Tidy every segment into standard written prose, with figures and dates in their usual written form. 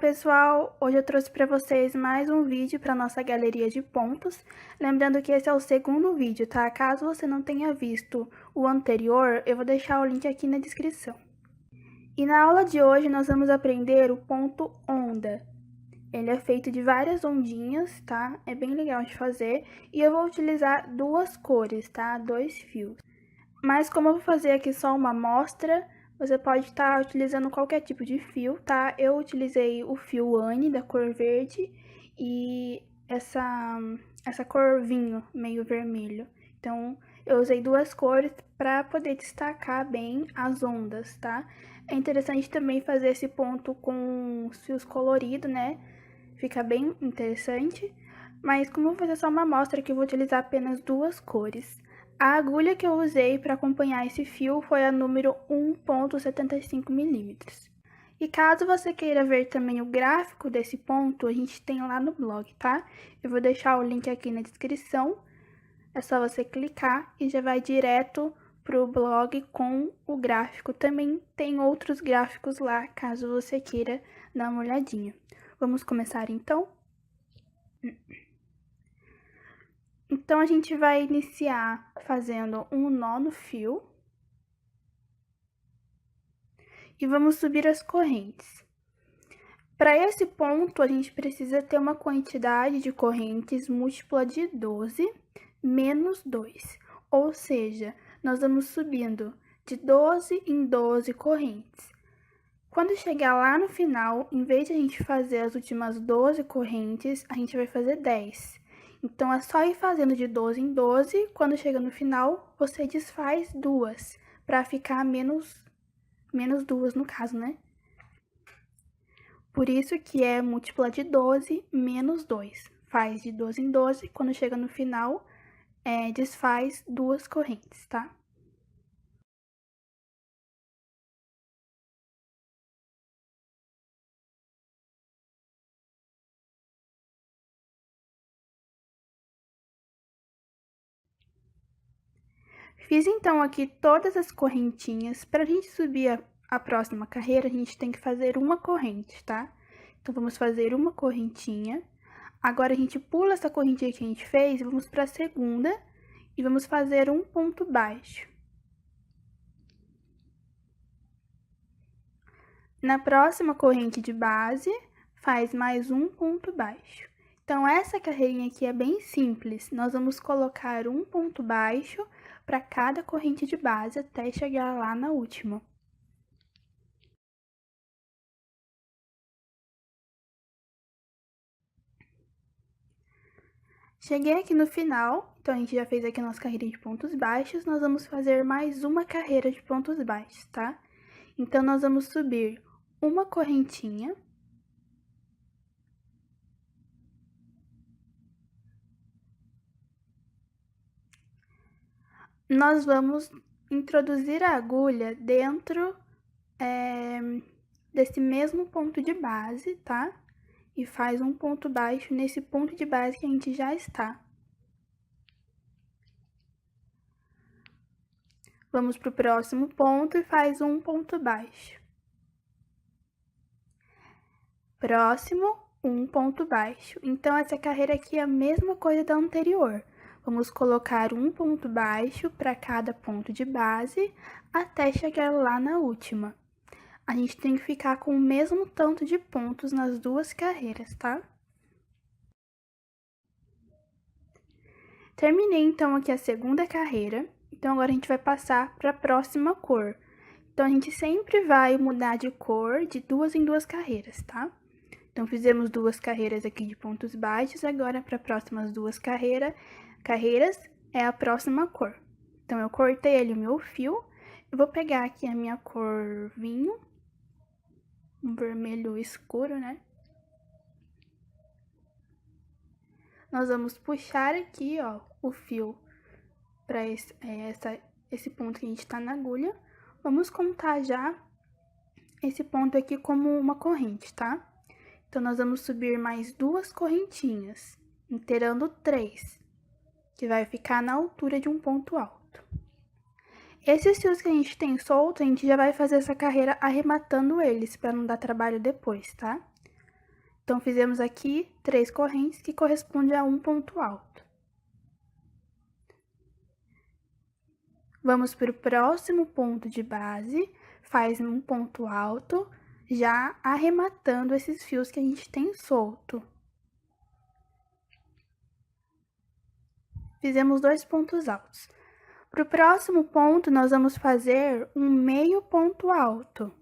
pessoal, hoje eu trouxe para vocês mais um vídeo para nossa galeria de pontos. Lembrando que esse é o segundo vídeo, tá? Caso você não tenha visto o anterior, eu vou deixar o link aqui na descrição. E na aula de hoje nós vamos aprender o ponto onda. Ele é feito de várias ondinhas, tá? É bem legal de fazer. E eu vou utilizar duas cores, tá? Dois fios. Mas como eu vou fazer aqui só uma amostra, você pode estar utilizando qualquer tipo de fio, tá? Eu utilizei o fio Anne da cor verde e essa cor vinho, meio vermelho. Então, eu usei duas cores para poder destacar bem as ondas, tá? É interessante também fazer esse ponto com os fios coloridos, né? Fica bem interessante. Mas como eu vou fazer só uma amostra aqui, eu vou utilizar apenas duas cores. A agulha que eu usei para acompanhar esse fio foi a número 1,75 milímetros. E caso você queira ver também o gráfico desse ponto, a gente tem lá no blog, tá? Eu vou deixar o link aqui na descrição. É só você clicar e já vai direto pro blog com o gráfico. Também tem outros gráficos lá, caso você queira dar uma olhadinha. Vamos começar então? Então, a gente vai iniciar fazendo um nó no fio. E vamos subir as correntes. Para esse ponto, a gente precisa ter uma quantidade de correntes múltipla de 12 menos 2. Ou seja, nós vamos subindo de 12 em 12 correntes. Quando chegar lá no final, em vez de a gente fazer as últimas 12 correntes, a gente vai fazer 10. Então, é só ir fazendo de 12 em 12, quando chega no final, você desfaz duas, para ficar menos duas no caso, né? Por isso que é múltipla de 12 menos 2. Faz de 12 em 12, quando chega no final, desfaz duas correntes, tá? Fiz então aqui todas as correntinhas. Para a gente subir a próxima carreira, a gente tem que fazer uma corrente, tá? Então, vamos fazer uma correntinha. Agora, a gente pula essa correntinha que a gente fez e vamos para a segunda e vamos fazer um ponto baixo. Na próxima corrente de base, faz mais um ponto baixo. Então, essa carreirinha aqui é bem simples. Nós vamos colocar um ponto baixo para cada corrente de base até chegar lá na última. Cheguei aqui no final, então a gente já fez aqui a nossa carreira de pontos baixos, nós vamos fazer mais uma carreira de pontos baixos, tá? Então, nós vamos subir uma correntinha. Nós vamos introduzir a agulha dentro desse mesmo ponto de base, tá? E faz um ponto baixo nesse ponto de base que a gente já está. Vamos para o próximo ponto e faz um ponto baixo. Próximo, um ponto baixo. Então, essa carreira aqui é a mesma coisa da anterior. Vamos colocar um ponto baixo para cada ponto de base até chegar lá na última. A gente tem que ficar com o mesmo tanto de pontos nas duas carreiras, tá? Terminei, então, aqui a segunda carreira. Então, agora a gente vai passar para a próxima cor. Então, a gente sempre vai mudar de cor de duas em duas carreiras, tá? Então, fizemos duas carreiras aqui de pontos baixos, agora para as próximas duas carreiras é a próxima cor. Então, eu cortei ali o meu fio, eu vou pegar aqui a minha cor vinho, um vermelho escuro, né? Nós vamos puxar aqui, ó, o fio para esse ponto que a gente tá na agulha. Vamos contar já esse ponto aqui como uma corrente, tá? Então, nós vamos subir mais duas correntinhas, inteirando 3, que vai ficar na altura de um ponto alto. Esses fios que a gente tem solto, a gente já vai fazer essa carreira arrematando eles, para não dar trabalho depois, tá? Então, fizemos aqui 3 correntes, que corresponde a um ponto alto. Vamos para o próximo ponto de base, faz um ponto alto, já arrematando esses fios que a gente tem solto. Fizemos 2 pontos altos. Para o próximo ponto, nós vamos fazer um meio ponto alto.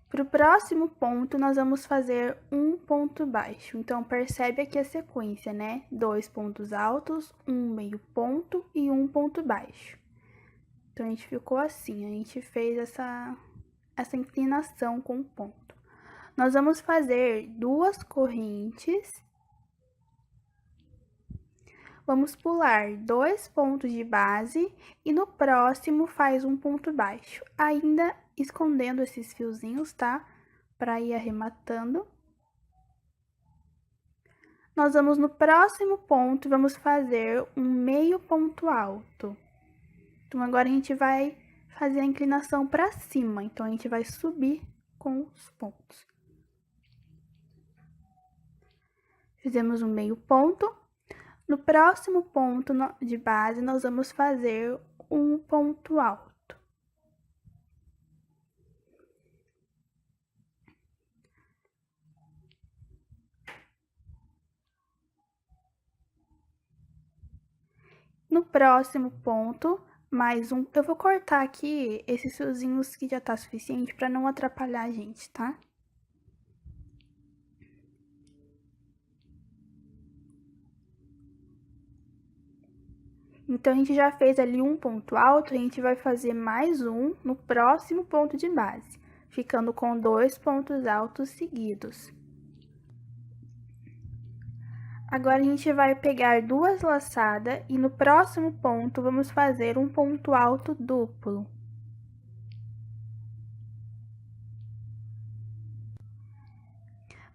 Para o próximo ponto, nós vamos fazer um ponto baixo. Então, percebe aqui a sequência, né? 2 pontos altos, um meio ponto e um ponto baixo. Então, a gente ficou assim, a gente fez essa inclinação com o ponto. Nós vamos fazer 2 correntes. Vamos pular 2 pontos de base e no próximo faz um ponto baixo, ainda escondendo esses fiozinhos, tá? Para ir arrematando. Nós vamos no próximo ponto, vamos fazer um meio ponto alto. Então, agora a gente vai fazer a inclinação para cima, então a gente vai subir com os pontos. Fizemos um meio ponto. No próximo ponto de base, nós vamos fazer um ponto alto. No próximo ponto, mais um. Eu vou cortar aqui esses fiozinhos que já tá suficiente para não atrapalhar a gente, tá? Então, a gente já fez ali um ponto alto, a gente vai fazer mais um no próximo ponto de base, ficando com 2 pontos altos seguidos. Agora, a gente vai pegar 2 laçadas e no próximo ponto, vamos fazer um ponto alto duplo.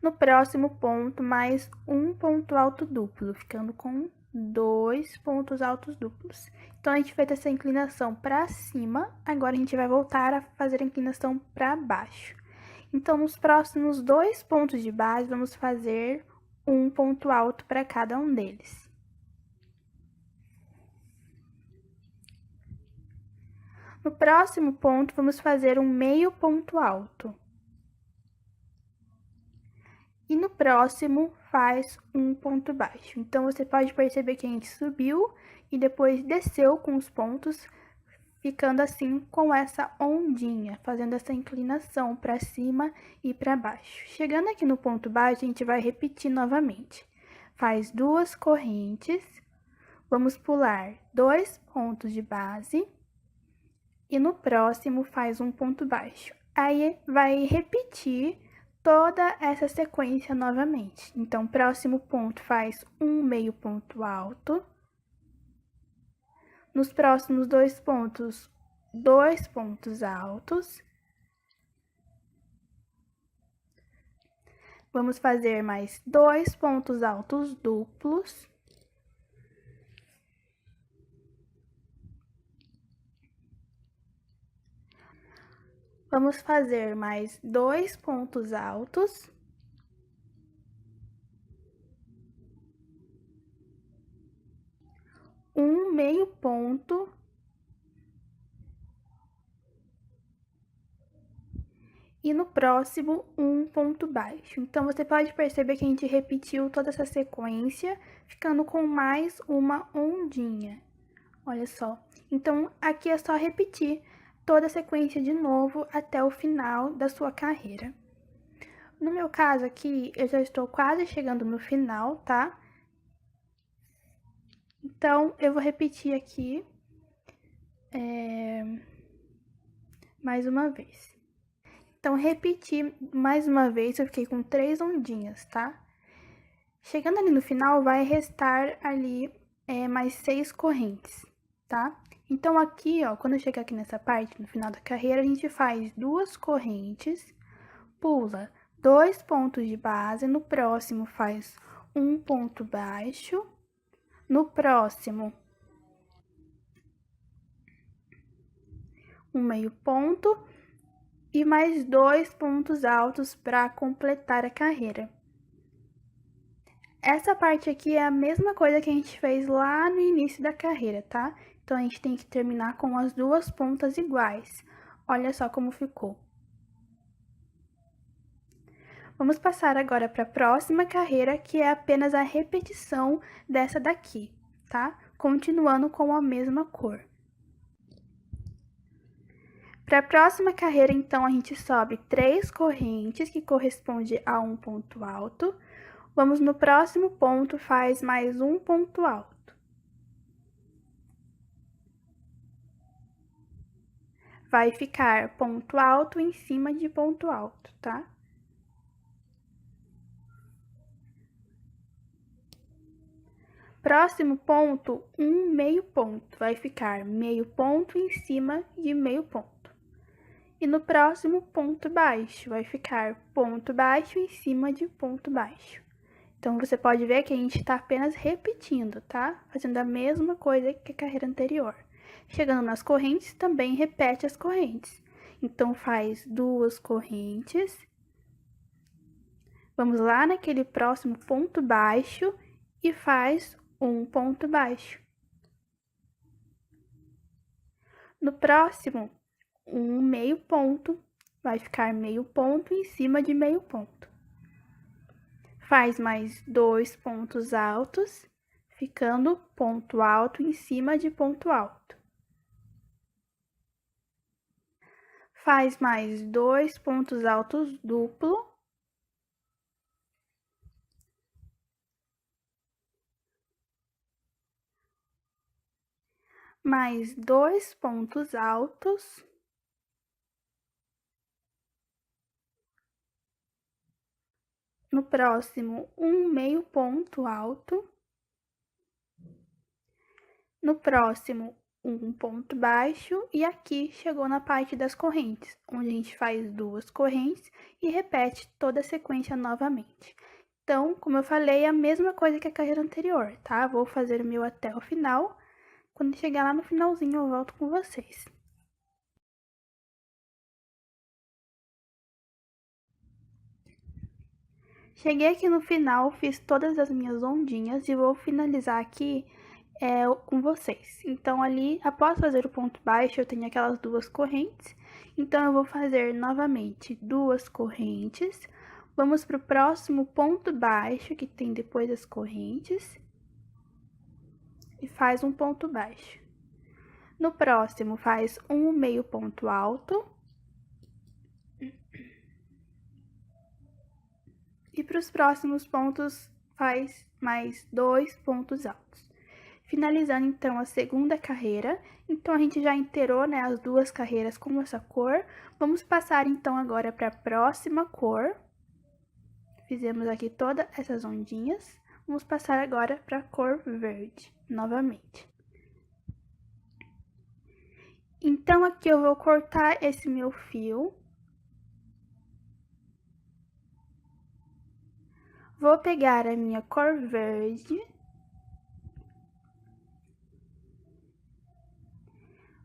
No próximo ponto, mais um ponto alto duplo, ficando com 2 pontos altos duplos. Então, a gente fez essa inclinação para cima, agora a gente vai voltar a fazer a inclinação para baixo. Então, nos próximos 2 pontos de base, vamos fazer um ponto alto para cada um deles. No próximo ponto, vamos fazer um meio ponto alto. E no próximo, faz um ponto baixo. Então, você pode perceber que a gente subiu e depois desceu com os pontos, ficando assim com essa ondinha, fazendo essa inclinação para cima e para baixo. Chegando aqui no ponto baixo, a gente vai repetir novamente. Faz 2 correntes, vamos pular 2 pontos de base e no próximo faz um ponto baixo. Aí, vai repetir toda essa sequência novamente. Então, próximo ponto faz um meio ponto alto. Nos próximos 2 pontos, 2 pontos altos. Vamos fazer mais 2 pontos altos duplos. Vamos fazer mais 2 pontos altos. Um meio ponto. E no próximo, um ponto baixo. Então, você pode perceber que a gente repetiu toda essa sequência, ficando com mais uma ondinha. Olha só. Então, aqui é só repetir toda a sequência de novo até o final da sua carreira. No meu caso aqui, eu já estou quase chegando no final, tá? Então, eu vou repetir aqui mais uma vez. Então, repeti mais uma vez, eu fiquei com 3 ondinhas, tá? Chegando ali no final, vai restar ali mais 6 correntes, tá? Então, aqui, ó, quando eu chegar aqui nessa parte, no final da carreira, a gente faz 2 correntes, pula 2 pontos de base, no próximo faz um ponto baixo, no próximo um meio ponto e mais 2 pontos altos para completar a carreira. Essa parte aqui é a mesma coisa que a gente fez lá no início da carreira, tá? Então, a gente tem que terminar com as duas pontas iguais. Olha só como ficou. Vamos passar agora para a próxima carreira, que é apenas a repetição dessa daqui, tá? Continuando com a mesma cor. Para a próxima carreira, então, a gente sobe 3 correntes, que corresponde a um ponto alto. Vamos no próximo ponto, faz mais um ponto alto. Vai ficar ponto alto em cima de ponto alto, tá? Próximo ponto, um meio ponto. Vai ficar meio ponto em cima de meio ponto. E no próximo ponto baixo, vai ficar ponto baixo em cima de ponto baixo. Então, você pode ver que a gente está apenas repetindo, tá? Fazendo a mesma coisa que a carreira anterior. Chegando nas correntes, também repete as correntes. Então, faz 2 correntes. Vamos lá naquele próximo ponto baixo e faz um ponto baixo. No próximo, um meio ponto, vai ficar meio ponto em cima de meio ponto. Faz mais 2 pontos altos, ficando ponto alto em cima de ponto alto. Faz mais 2 pontos altos duplo. Mais 2 pontos altos. No próximo, um meio ponto alto. No próximo, um ponto baixo. E aqui chegou na parte das correntes, onde a gente faz 2 correntes e repete toda a sequência novamente. Então, como eu falei, é a mesma coisa que a carreira anterior, tá? Vou fazer o meu até o final. Quando chegar lá no finalzinho, eu volto com vocês. Cheguei aqui no final, fiz todas as minhas ondinhas e vou finalizar aqui com vocês. Então, ali, após fazer o ponto baixo, eu tenho aquelas 2 correntes. Então, eu vou fazer novamente 2 correntes. Vamos para o próximo ponto baixo, que tem depois das correntes. E faz um ponto baixo. No próximo, faz um meio ponto alto. E para os próximos pontos, faz mais 2 pontos altos. Finalizando, então, a segunda carreira. Então, a gente já inteirou, né, as 2 carreiras com essa cor. Vamos passar, então, agora para a próxima cor. Fizemos aqui todas essas ondinhas. Vamos passar agora para a cor verde, novamente. Então, aqui eu vou cortar esse meu fio. Vou pegar a minha cor verde.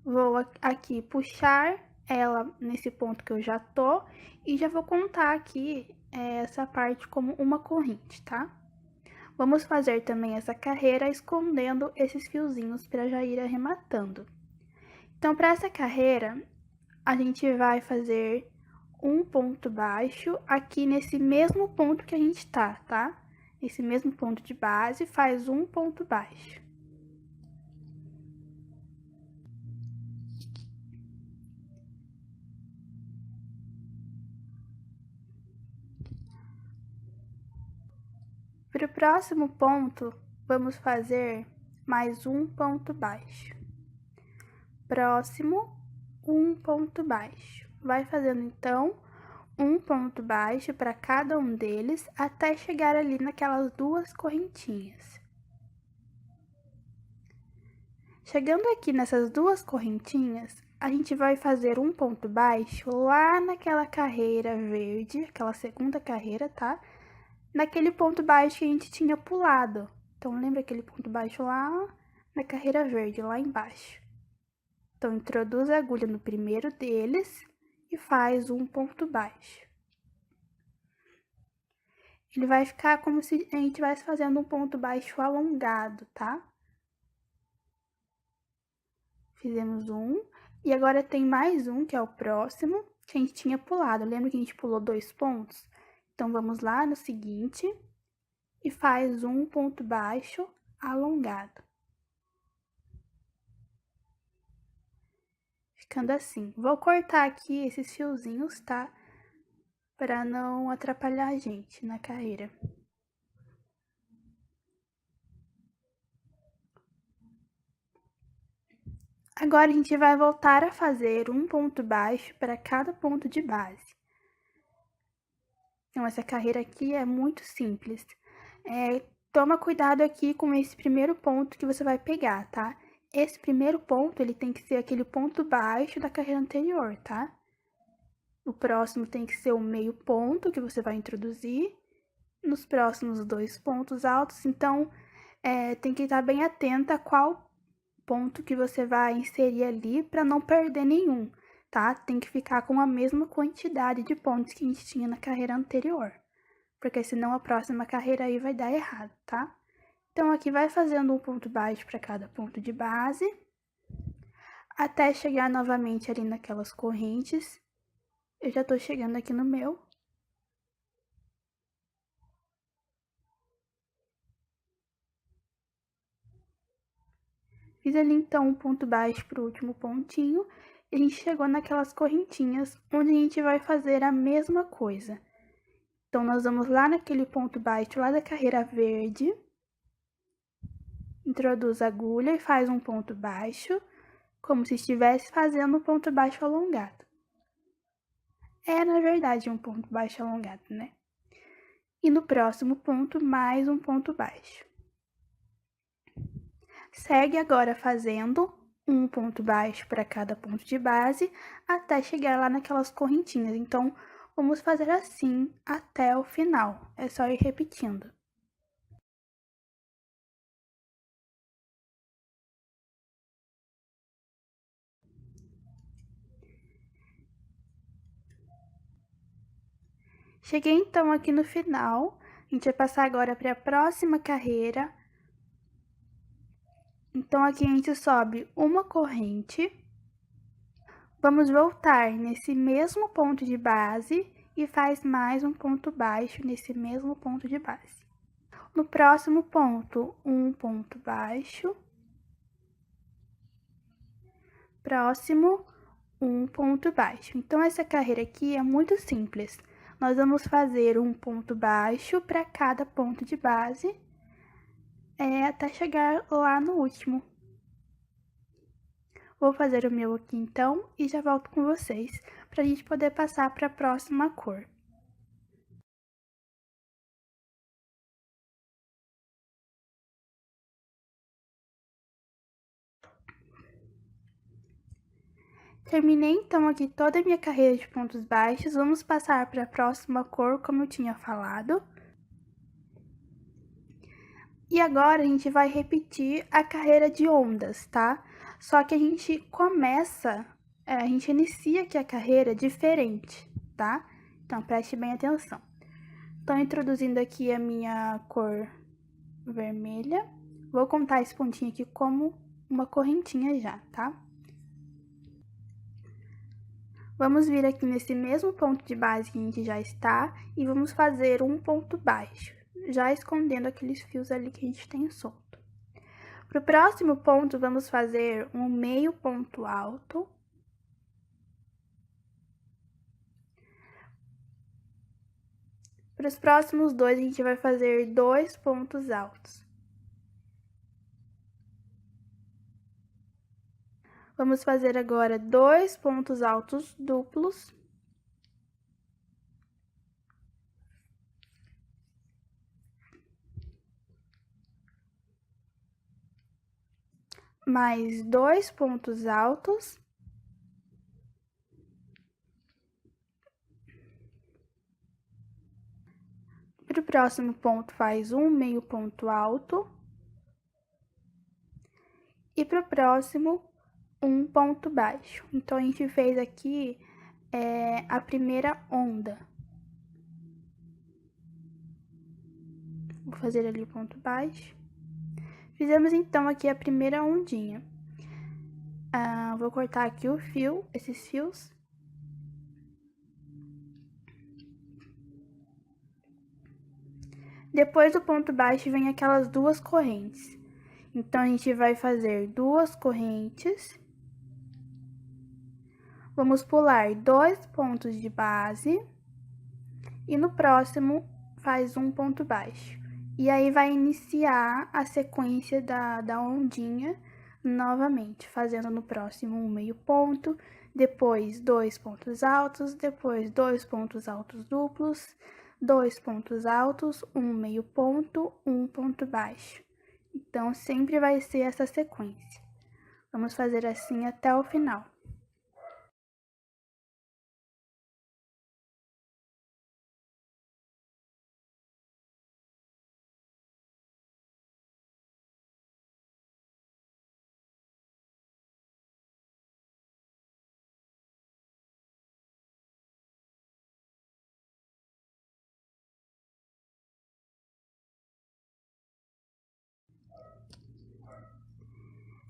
Vou aqui puxar ela nesse ponto que eu já tô e já vou contar aqui essa parte como uma corrente, tá? Vamos fazer também essa carreira escondendo esses fiozinhos para já ir arrematando. Então, para essa carreira, a gente vai fazer um ponto baixo aqui nesse mesmo ponto que a gente tá? Esse mesmo ponto de base, faz um ponto baixo. Para o próximo ponto, vamos fazer mais um ponto baixo. Próximo, um ponto baixo. Vai fazendo, então, um ponto baixo para cada um deles, até chegar ali naquelas 2 correntinhas. Chegando aqui nessas 2 correntinhas, a gente vai fazer um ponto baixo lá naquela carreira verde, aquela segunda carreira, tá? Naquele ponto baixo que a gente tinha pulado. Então, lembra aquele ponto baixo lá na carreira verde, lá embaixo. Então, introduz a agulha no primeiro deles e faz um ponto baixo. Ele vai ficar como se a gente estivesse fazendo um ponto baixo alongado, tá? Fizemos um. E agora tem mais um, que é o próximo, que a gente tinha pulado. Lembra que a gente pulou 2 pontos? Então, vamos lá no seguinte e faz um ponto baixo alongado. Ficando assim. Vou cortar aqui esses fiozinhos, tá? Para não atrapalhar a gente na carreira. Agora, a gente vai voltar a fazer um ponto baixo para cada ponto de base. Então, essa carreira aqui é muito simples. Toma cuidado aqui com esse primeiro ponto que você vai pegar, tá? Esse primeiro ponto, ele tem que ser aquele ponto baixo da carreira anterior, tá? O próximo tem que ser o meio ponto que você vai introduzir. Nos próximos 2 pontos altos, então, tem que estar bem atenta a qual ponto que você vai inserir ali para não perder nenhum, tá? Tem que ficar com a mesma quantidade de pontos que a gente tinha na carreira anterior, porque senão a próxima carreira aí vai dar errado, tá? Então, aqui vai fazendo um ponto baixo para cada ponto de base, até chegar novamente ali naquelas correntes. Eu já tô chegando aqui no meu. Fiz ali, então, um ponto baixo pro último pontinho, e a gente chegou naquelas correntinhas, onde a gente vai fazer a mesma coisa. Então, nós vamos lá naquele ponto baixo, lá da carreira verde, introduz a agulha e faz um ponto baixo, como se estivesse fazendo um ponto baixo alongado. É, na verdade, um ponto baixo alongado, né? E no próximo ponto, mais um ponto baixo. Segue agora fazendo um ponto baixo para cada ponto de base, até chegar lá naquelas correntinhas. Então, vamos fazer assim até o final. É só ir repetindo. Cheguei então aqui no final. A gente vai passar agora para a próxima carreira. Então, aqui a gente sobe uma corrente. Vamos voltar nesse mesmo ponto de base e faz mais um ponto baixo nesse mesmo ponto de base. No próximo ponto, um ponto baixo. Próximo, um ponto baixo. Então, essa carreira aqui é muito simples. Nós vamos fazer um ponto baixo para cada ponto de base, até chegar lá no último. Vou fazer o meu aqui, então, e já volto com vocês, para a gente poder passar para a próxima cor. Terminei, então, aqui toda a minha carreira de pontos baixos. Vamos passar para a próxima cor, como eu tinha falado. E agora, a gente vai repetir a carreira de ondas, tá? Só que a gente começa, a gente inicia aqui a carreira diferente, tá? Então, preste bem atenção. Tô introduzindo aqui a minha cor vermelha. Vou contar esse pontinho aqui como uma correntinha já, tá? Vamos vir aqui nesse mesmo ponto de base que a gente já está e vamos fazer um ponto baixo, já escondendo aqueles fios ali que a gente tem solto. Para o próximo ponto, vamos fazer um meio ponto alto. Para os próximos dois, a gente vai fazer 2 pontos altos. Vamos fazer agora 2 pontos altos duplos. Mais 2 pontos altos. Para o próximo ponto, faz um meio ponto alto. E para o próximo, um ponto baixo. Então, a gente fez aqui a primeira onda. Vou fazer ali o ponto baixo. Fizemos, então, aqui a primeira ondinha. Vou cortar aqui o fio, esses fios. Depois do ponto baixo, vem aquelas duas correntes. Então, a gente vai fazer duas correntes. Vamos pular 2 pontos de base. E no próximo, faz um ponto baixo. E aí, vai iniciar a sequência da ondinha novamente, fazendo no próximo um meio ponto, depois 2 pontos altos, depois 2 pontos altos duplos, 2 pontos altos, um meio ponto, um ponto baixo. Então, sempre vai ser essa sequência. Vamos fazer assim até o final.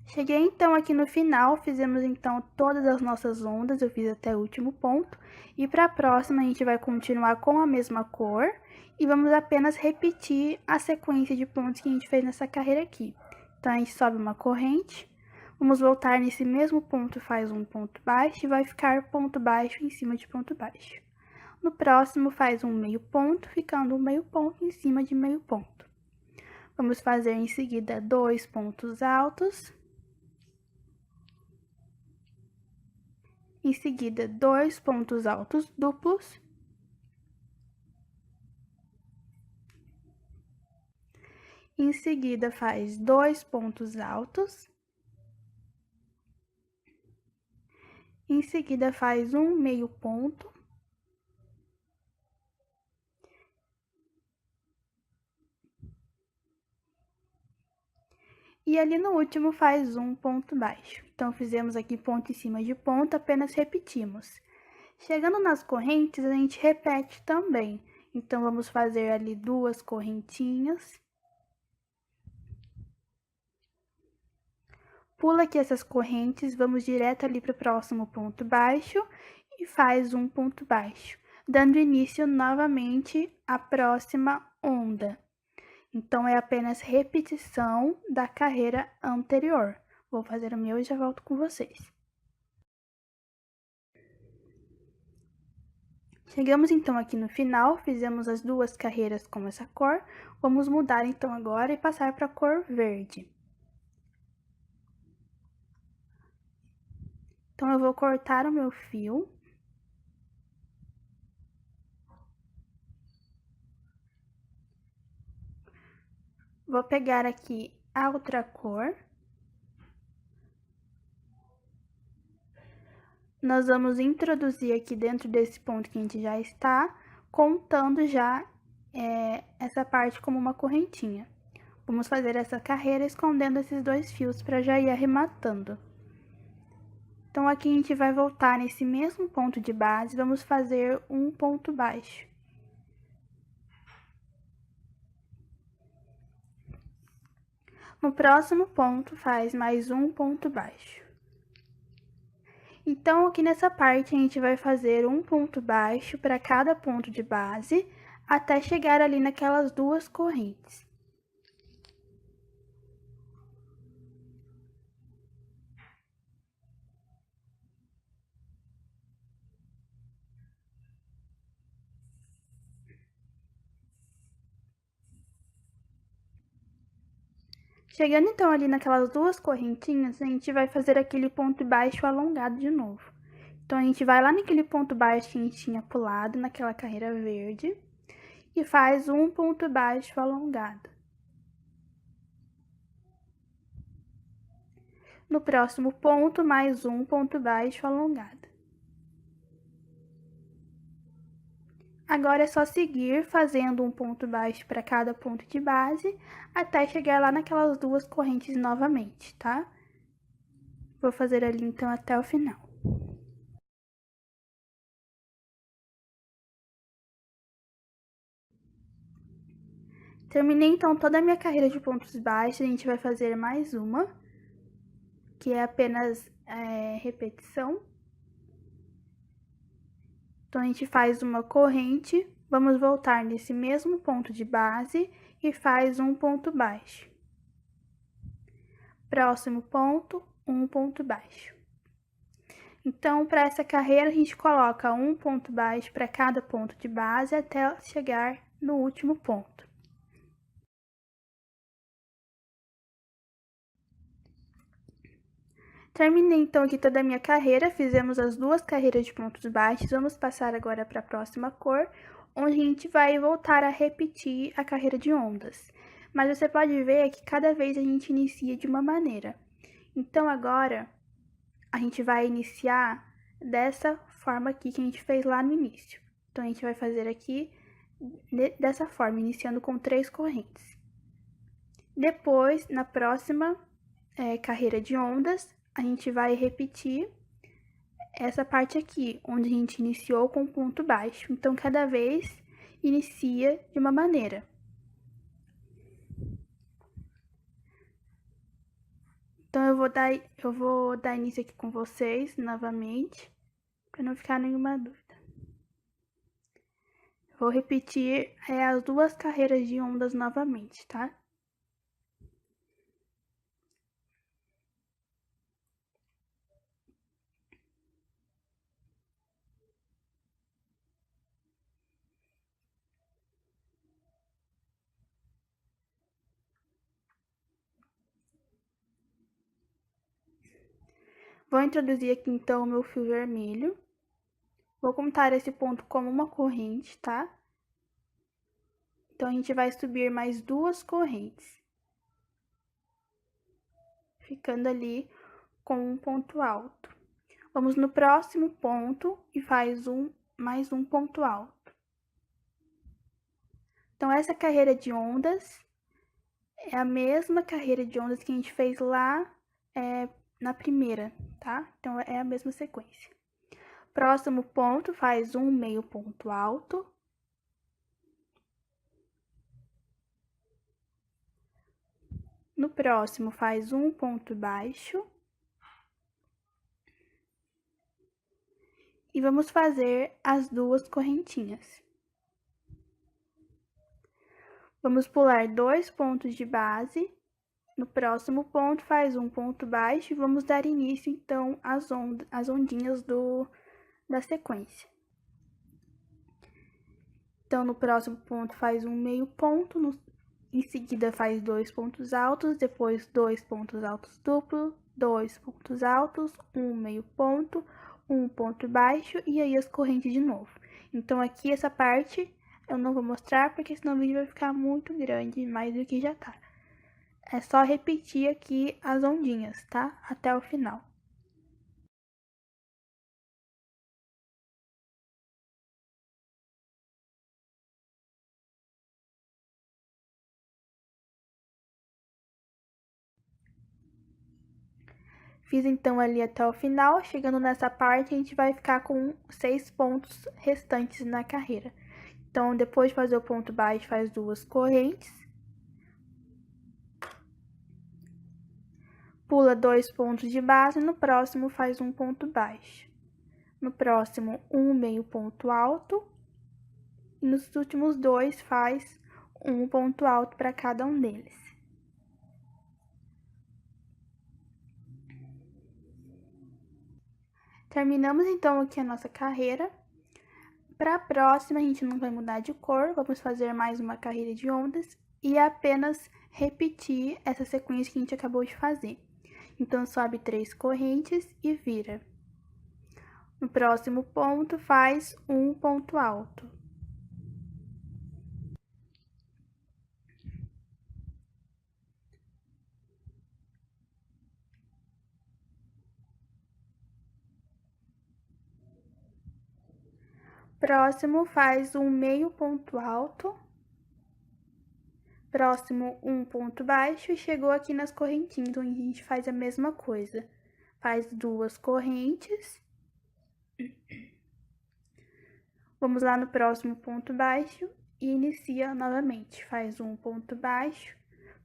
Cheguei então aqui no final, fizemos então todas as nossas ondas, eu fiz até o último ponto. E para a próxima a gente vai continuar com a mesma cor e vamos apenas repetir a sequência de pontos que a gente fez nessa carreira aqui. Então, a gente sobe uma corrente, vamos voltar nesse mesmo ponto, faz um ponto baixo e vai ficar ponto baixo em cima de ponto baixo. No próximo, faz um meio ponto, ficando um meio ponto em cima de meio ponto. Vamos fazer em seguida 2 pontos altos. Em seguida, 2 pontos altos duplos. Em seguida, faz 2 pontos altos. Em seguida, faz um meio ponto. E ali no último, faz um ponto baixo. Então, fizemos aqui ponto em cima de ponto, apenas repetimos. Chegando nas correntes, a gente repete também. Então, vamos fazer ali 2 correntinhas. Pula aqui essas correntes, vamos direto ali para o próximo ponto baixo e faz um ponto baixo, dando início novamente à próxima onda. Então, é apenas repetição da carreira anterior. Vou fazer o meu e já volto com vocês. Chegamos então aqui no final, fizemos as duas carreiras com essa cor. Vamos mudar então agora e passar para a cor verde. Então, eu vou cortar o meu fio. Vou pegar aqui a outra cor. Nós vamos introduzir aqui dentro desse ponto que a gente já está, contando já essa parte como uma correntinha. Vamos fazer essa carreira escondendo esses 2 fios para já ir arrematando. Então, aqui a gente vai voltar nesse mesmo ponto de base, vamos fazer um ponto baixo. No próximo ponto, faz mais um ponto baixo. Então, aqui nessa parte, a gente vai fazer um ponto baixo para cada ponto de base, até chegar ali naquelas 2 correntes. Chegando então ali naquelas 2 correntinhas, a gente vai fazer aquele ponto baixo alongado de novo. Então, a gente vai lá naquele ponto baixo que a gente tinha pulado, naquela carreira verde, e faz um ponto baixo alongado. No próximo ponto, mais um ponto baixo alongado. Agora é só seguir fazendo um ponto baixo para cada ponto de base, até chegar lá naquelas duas correntes novamente, tá? Vou fazer ali então até o final. Terminei então toda a minha carreira de pontos baixos, a gente vai fazer mais uma, que é apenas repetição. Então, a gente faz uma corrente, vamos voltar nesse mesmo ponto de base e faz um ponto baixo. Próximo ponto, um ponto baixo. Então, para essa carreira, a gente coloca um ponto baixo para cada ponto de base até chegar no último ponto. Terminei então aqui toda a minha carreira, fizemos as duas carreiras de pontos baixos, vamos passar agora para a próxima cor, onde a gente vai voltar a repetir a carreira de ondas. Mas você pode ver que cada vez a gente inicia de uma maneira. Então agora a gente vai iniciar dessa forma aqui que a gente fez lá no início. Então a gente vai fazer aqui dessa forma, iniciando com 3 correntes. Depois, na próxima carreira de ondas, a gente vai repetir essa parte aqui, onde a gente iniciou com ponto baixo. Então, cada vez inicia de uma maneira. Então, eu vou dar início aqui com vocês novamente, para não ficar nenhuma dúvida. Vou repetir as duas carreiras de ondas novamente, tá? Vou introduzir aqui então o meu fio vermelho. Vou contar esse ponto como uma corrente, tá? Então, a gente vai subir mais 2 correntes, ficando ali com um ponto alto. Vamos no próximo ponto e faz mais um ponto alto. Então, essa carreira de ondas é a mesma carreira de ondas que a gente fez lá na primeira, tá? Então, é a mesma sequência. Próximo ponto, faz um meio ponto alto. No próximo, faz um ponto baixo. E vamos fazer as duas correntinhas. Vamos pular 2 pontos de base. No próximo ponto, faz um ponto baixo e vamos dar início, então, às ondinhas da sequência. Então, no próximo ponto, faz um meio ponto, em seguida faz 2 pontos altos, depois 2 pontos altos duplo, 2 pontos altos, um meio ponto, um ponto baixo e aí as correntes de novo. Então, aqui essa parte eu não vou mostrar, porque senão o vídeo vai ficar muito grande, mais do que já tá. É só repetir aqui as ondinhas, tá? Até o final. Fiz então ali até o final, chegando nessa parte a gente vai ficar com 6 pontos restantes na carreira. Então, depois de fazer o ponto baixo, faz 2 correntes. Pula 2 pontos de base, no próximo faz um ponto baixo. No próximo, um meio ponto alto. E nos últimos 2 faz um ponto alto para cada um deles. Terminamos então aqui a nossa carreira. Para a próxima, a gente não vai mudar de cor, vamos fazer mais uma carreira de ondas e apenas repetir essa sequência que a gente acabou de fazer. Então, sobe 3 correntes e vira. No próximo ponto, faz um ponto alto. Próximo, faz um meio ponto alto. Próximo, um ponto baixo e chegou aqui nas correntinhas, onde a gente faz a mesma coisa. Faz 2 correntes. Vamos lá no próximo ponto baixo e inicia novamente. Faz um ponto baixo,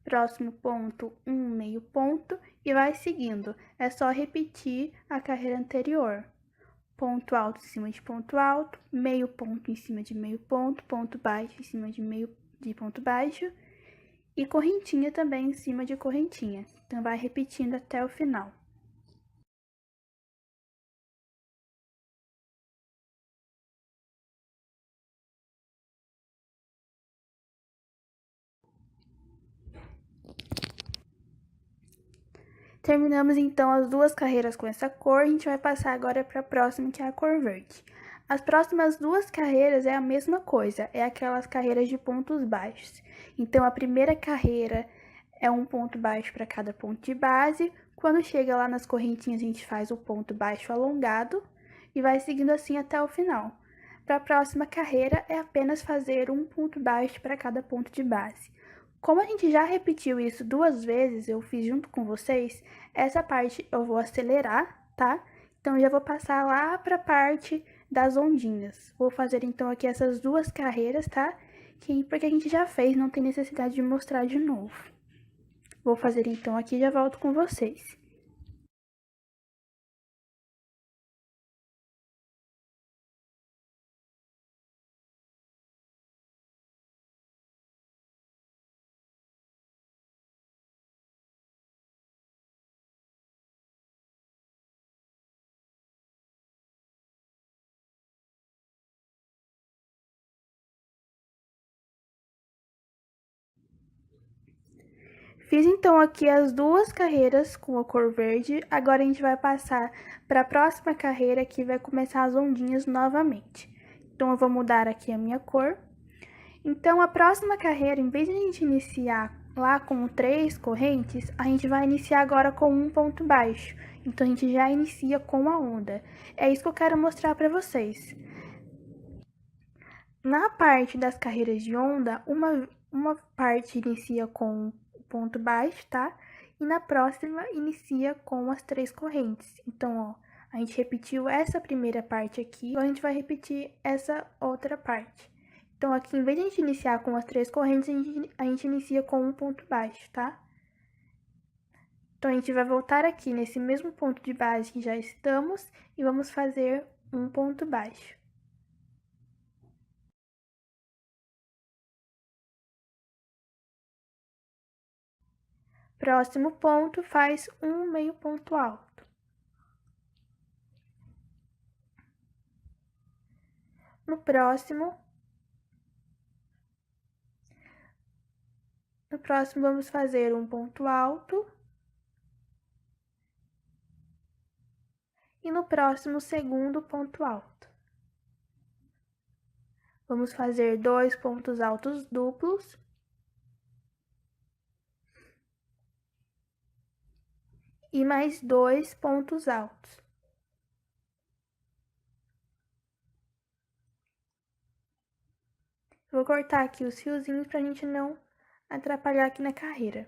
próximo ponto, um meio ponto e vai seguindo. É só repetir a carreira anterior. Ponto alto em cima de ponto alto, meio ponto em cima de meio ponto baixo em cima de ponto baixo e correntinha também em cima de correntinha. Então, vai repetindo até o final. Terminamos então as 2 carreiras com essa cor, a gente vai passar agora para a próxima, que é a cor verde. As próximas 2 carreiras é a mesma coisa, é aquelas carreiras de pontos baixos. Então, a primeira carreira é um ponto baixo para cada ponto de base. Quando chega lá nas correntinhas, a gente faz o ponto baixo alongado e vai seguindo assim até o final. Para a próxima carreira, é apenas fazer um ponto baixo para cada ponto de base. Como a gente já repetiu isso 2 vezes, eu fiz junto com vocês, essa parte eu vou acelerar, tá? Então, eu já vou passar lá para a parte das ondinhas. Vou fazer, então, aqui essas 2 carreiras, tá? Porque a gente já fez, não tem necessidade de mostrar de novo. Vou fazer, então, aqui e já volto com vocês. Fiz então aqui as 2 carreiras com a cor verde, agora a gente vai passar para a próxima carreira que vai começar as ondinhas novamente. Então, eu vou mudar aqui a minha cor. Então, a próxima carreira, em vez de a gente iniciar lá com 3 correntes, a gente vai iniciar agora com um ponto baixo. Então, a gente já inicia com a onda. É isso que eu quero mostrar para vocês. Na parte das carreiras de onda, uma parte inicia com ponto baixo, tá? E na próxima inicia com as 3 correntes. Então, ó, a gente repetiu essa primeira parte aqui, então a gente vai repetir essa outra parte. Então, aqui, em vez de a gente iniciar com as 3 correntes, a gente inicia com um ponto baixo, tá? Então, a gente vai voltar aqui nesse mesmo ponto de base que já estamos e vamos fazer um ponto baixo. Próximo ponto, faz um meio ponto alto. No próximo, vamos fazer um ponto alto. E no próximo, segundo ponto alto. Vamos fazer 2 pontos altos duplos. E mais 2 pontos altos. Vou cortar aqui os fiozinhos pra gente não atrapalhar aqui na carreira.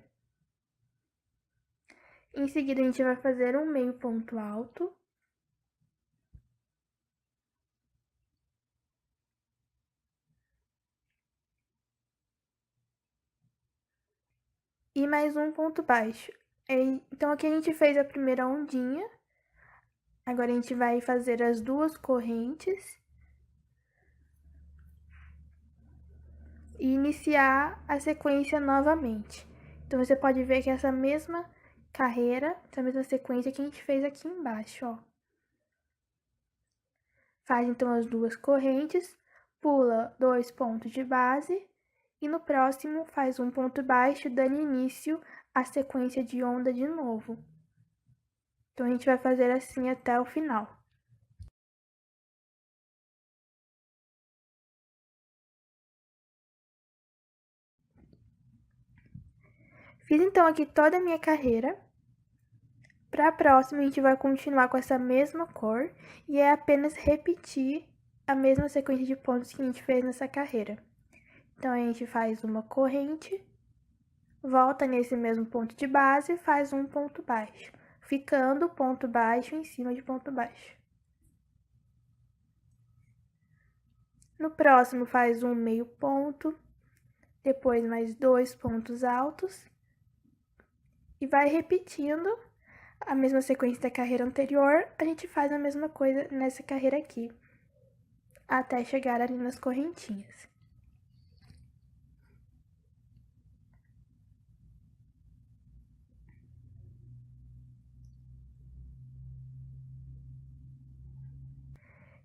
Em seguida, a gente vai fazer um meio ponto alto. E mais um ponto baixo. Então, aqui a gente fez a primeira ondinha. Agora, a gente vai fazer as 2 correntes. E iniciar a sequência novamente. Então, você pode ver que essa mesma carreira, essa mesma sequência que a gente fez aqui embaixo, ó. Faz, então, as 2 correntes, pula 2 pontos de base e no próximo faz um ponto baixo, dando início à sequência de onda de novo. Então, a gente vai fazer assim até o final. Fiz, então, aqui toda a minha carreira. Para a próxima, a gente vai continuar com essa mesma cor e é apenas repetir a mesma sequência de pontos que a gente fez nessa carreira. Então, a gente faz uma corrente, volta nesse mesmo ponto de base e faz um ponto baixo, ficando ponto baixo em cima de ponto baixo. No próximo, faz um meio ponto, depois mais 2 pontos altos, e vai repetindo a mesma sequência da carreira anterior, a gente faz a mesma coisa nessa carreira aqui, até chegar ali nas correntinhas.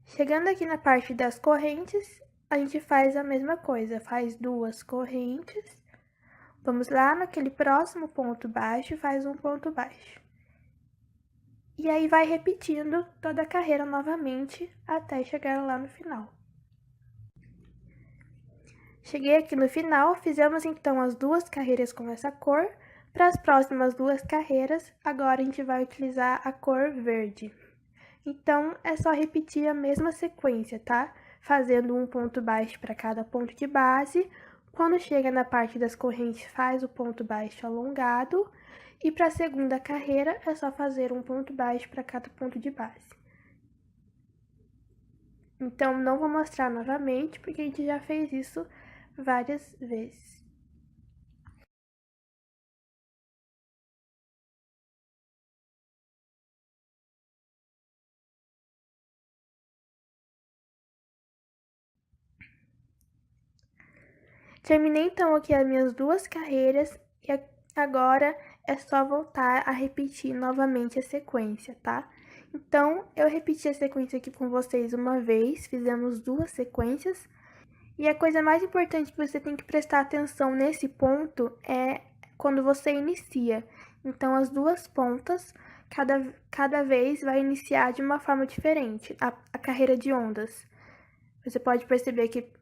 Chegando aqui na parte das correntes, a gente faz a mesma coisa, faz 2 correntes, vamos lá naquele próximo ponto baixo e faz um ponto baixo. E aí vai repetindo toda a carreira novamente até chegar lá no final. Cheguei aqui no final, fizemos então as 2 carreiras com essa cor. Para as próximas 2 carreiras, agora a gente vai utilizar a cor verde. Então, é só repetir a mesma sequência, tá? Fazendo um ponto baixo para cada ponto de base. Quando chega na parte das correntes, faz o ponto baixo alongado. E para a segunda carreira, é só fazer um ponto baixo para cada ponto de base. Então, não vou mostrar novamente, porque a gente já fez isso várias vezes. Terminei então aqui as minhas 2 carreiras e agora é só voltar a repetir novamente a sequência, tá? Então, eu repeti a sequência aqui com vocês uma vez, fizemos 2 sequências. E a coisa mais importante que você tem que prestar atenção nesse ponto é quando você inicia. Então, as 2 pontas, cada vez vai iniciar de uma forma diferente, a carreira de ondas. Você pode perceber que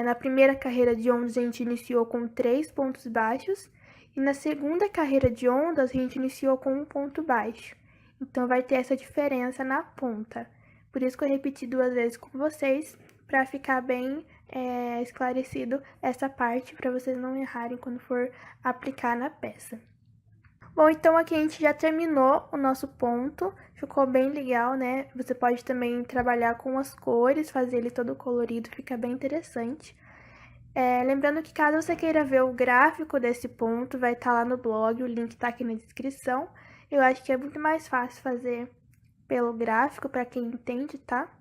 na primeira carreira de ondas a gente iniciou com 3 pontos baixos e na segunda carreira de ondas a gente iniciou com um ponto baixo. Então, vai ter essa diferença na ponta. Por isso que eu repeti 2 vezes com vocês, para ficar bem esclarecido essa parte, para vocês não errarem quando for aplicar na peça. Bom, então aqui a gente já terminou o nosso ponto, ficou bem legal, né? Você pode também trabalhar com as cores, fazer ele todo colorido, fica bem interessante. Lembrando que caso você queira ver o gráfico desse ponto, vai estar lá no blog, o link tá aqui na descrição. Eu acho que é muito mais fácil fazer pelo gráfico, para quem entende, tá?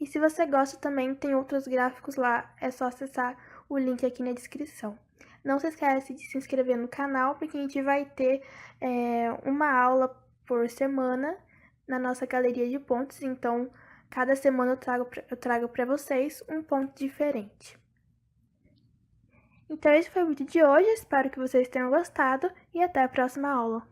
E se você gosta também, tem outros gráficos lá, é só acessar o link aqui na descrição. Não se esquece de se inscrever no canal, porque a gente vai ter uma aula por semana na nossa galeria de pontos. Então, cada semana eu trago para vocês um ponto diferente. Então, esse foi o vídeo de hoje. Espero que vocês tenham gostado e até a próxima aula.